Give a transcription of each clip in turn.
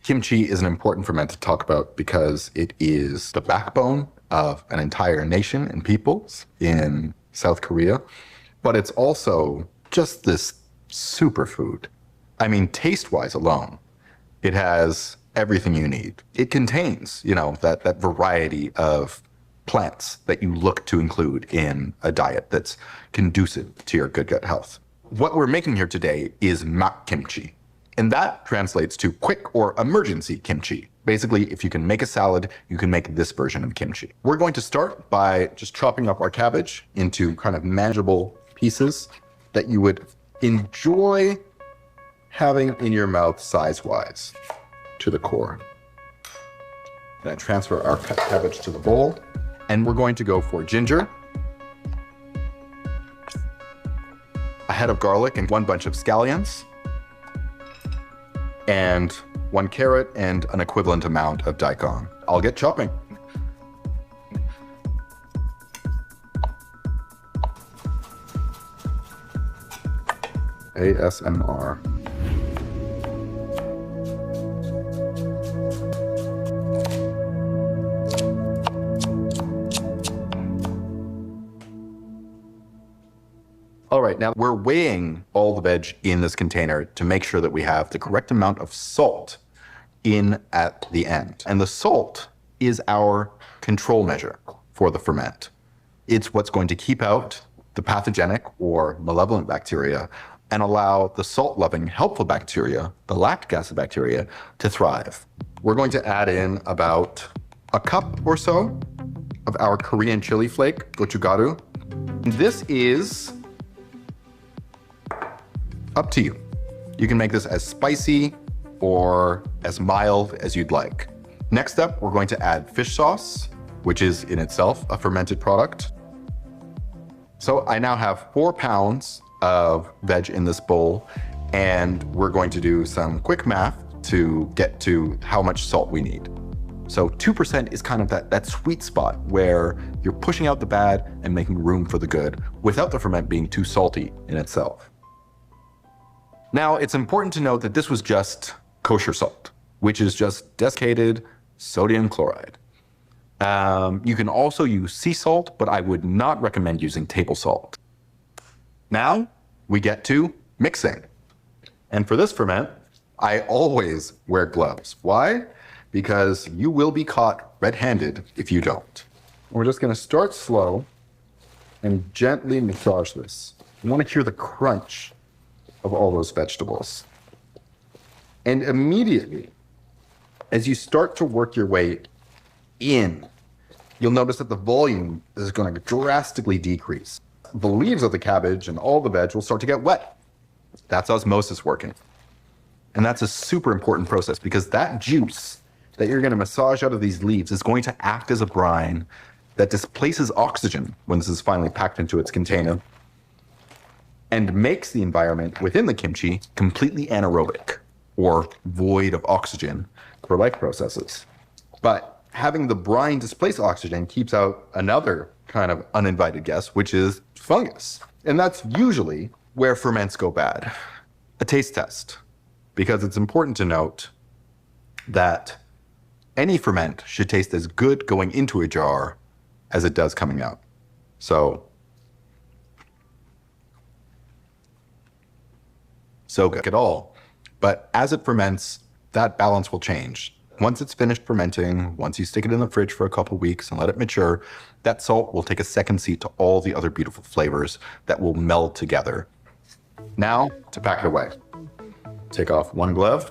Kimchi is an important ferment to talk about because it is the backbone of an entire nation and peoples in South Korea. But it's also just this superfood. I mean, taste-wise alone, it has everything you need. It contains, that variety of plants that you look to include in a diet that's conducive to your good gut health. What we're making here today is mak kimchi. And that translates to quick or emergency kimchi. Basically, if you can make a salad, you can make this version of kimchi. We're going to start by just chopping up our cabbage into kind of manageable pieces that you would enjoy having in your mouth size-wise to the core. Then transfer our cut cabbage to the bowl. And we're going to go for ginger, a head of garlic and 1 bunch of scallions, and 1 carrot and an equivalent amount of daikon. I'll get chopping. ASMR. All right, now we're weighing all the veg in this container to make sure that we have the correct amount of salt in at the end. And the salt is our control measure for the ferment. It's what's going to keep out the pathogenic or malevolent bacteria and allow the salt-loving helpful bacteria, the lactic acid bacteria, to thrive. We're going to add in about a cup or so of our Korean chili flake, gochugaru. This is up to you. You can make this as spicy or as mild as you'd like. Next up, we're going to add fish sauce, which is in itself a fermented product. So I now have 4 pounds of veg in this bowl, and we're going to do some quick math to get to how much salt we need. So 2% is kind of that sweet spot where you're pushing out the bad and making room for the good without the ferment being too salty in itself. Now, it's important to note that this was just kosher salt, which is just desiccated sodium chloride. You can also use sea salt, but I would not recommend using table salt. Now, we get to mixing. And for this ferment, I always wear gloves. Why? Because you will be caught red-handed if you don't. We're just gonna start slow and gently massage this. You wanna hear the crunch of all those vegetables. And immediately, as you start to work your way in, you'll notice that the volume is going to drastically decrease. The leaves of the cabbage and all the veg will start to get wet. That's osmosis working. And that's a super important process because that juice that you're going to massage out of these leaves is going to act as a brine that displaces oxygen when this is finally packed into its container and makes the environment within the kimchi completely anaerobic or void of oxygen for life processes. But having the brine displace oxygen keeps out another kind of uninvited guest, which is fungus. And that's usually where ferments go bad. A taste test, because it's important to note that any ferment should taste as good going into a jar as it does coming out. So good at all. But as it ferments, that balance will change. Once it's finished fermenting, once you stick it in the fridge for a couple weeks and let it mature, that salt will take a second seat to all the other beautiful flavors that will meld together. Now, to pack it away. Take off 1 glove.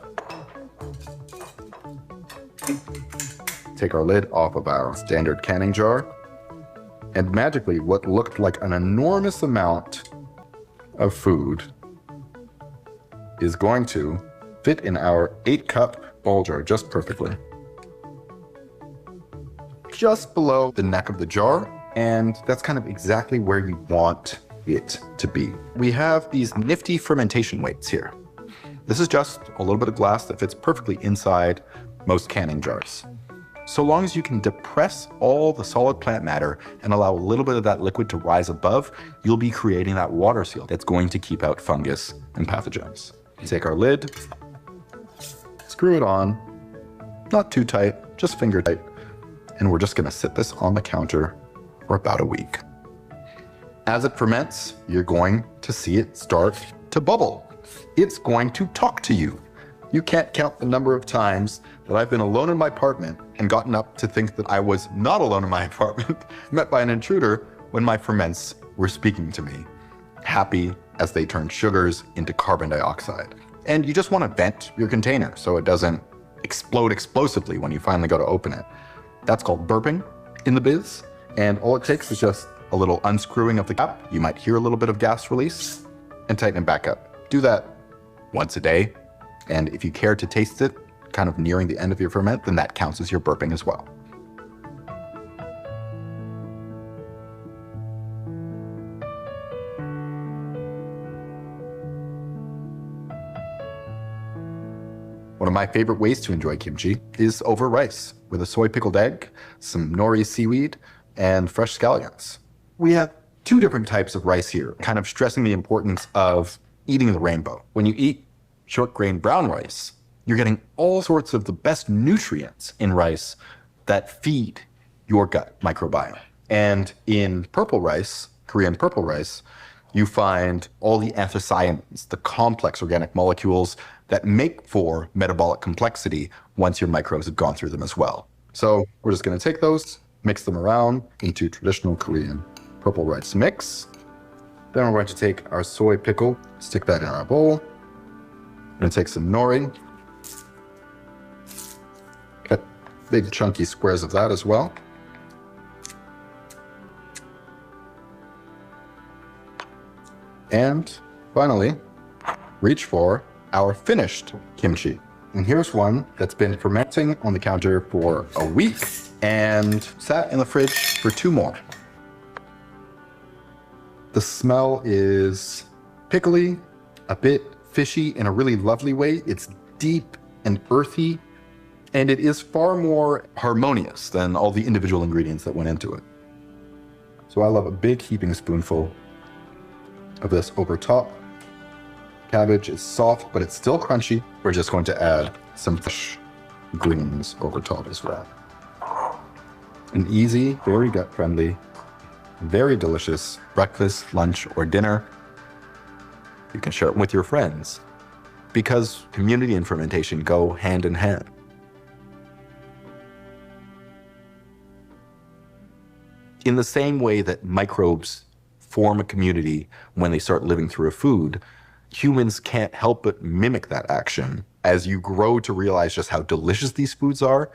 Take our lid off of our standard canning jar. And magically, what looked like an enormous amount of food is going to fit in our 8-cup bowl jar just perfectly. Just below the neck of the jar, and that's kind of exactly where you want it to be. We have these nifty fermentation weights here. This is just a little bit of glass that fits perfectly inside most canning jars. So long as you can depress all the solid plant matter and allow a little bit of that liquid to rise above, you'll be creating that water seal that's going to keep out fungus and pathogens. Take our lid, screw it on, not too tight, just finger tight. And we're just gonna sit this on the counter for about a week. As it ferments, you're going to see it start to bubble. It's going to talk to you. You can't count the number of times that I've been alone in my apartment and gotten up to think that I was not alone in my apartment, met by an intruder when my ferments were speaking to me, happy as they turn sugars into carbon dioxide. And you just want to vent your container so it doesn't explode explosively when you finally go to open it. That's called burping in the biz. And all it takes is just a little unscrewing of the cap. You might hear a little bit of gas release and tighten it back up. Do that once a day. And if you care to taste it kind of nearing the end of your ferment, then that counts as your burping as well. One of my favorite ways to enjoy kimchi is over rice with a soy pickled egg, some nori seaweed, and fresh scallions. We have two different types of rice here, kind of stressing the importance of eating the rainbow. When you eat short grain brown rice, you're getting all sorts of the best nutrients in rice that feed your gut microbiome. And in purple rice, Korean purple rice, you find all the anthocyanins, the complex organic molecules that make for metabolic complexity once your microbes have gone through them as well. So we're just gonna take those, mix them around into traditional Korean purple rice mix. Then we're going to take our soy pickle, stick that in our bowl. We're gonna take some nori, cut big chunky squares of that as well. And finally, reach for our finished kimchi. And here's one that's been fermenting on the counter for a week and sat in the fridge for 2 more. The smell is pickly, a bit fishy in a really lovely way. It's deep and earthy, and it is far more harmonious than all the individual ingredients that went into it. So I love a big heaping spoonful of this over top. Cabbage is soft, but it's still crunchy. We're just going to add some fresh greens over top as well. An easy, very gut-friendly, very delicious breakfast, lunch, or dinner. You can share it with your friends because community and fermentation go hand in hand. In the same way that microbes form a community when they start living through a food, humans can't help but mimic that action as you grow to realize just how delicious these foods are,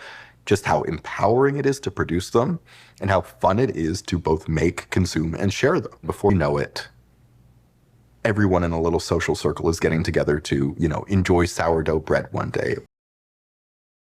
just how empowering it is to produce them, and how fun it is to both make, consume, and share them. Before you know it, everyone in a little social circle is getting together to, enjoy sourdough bread one day.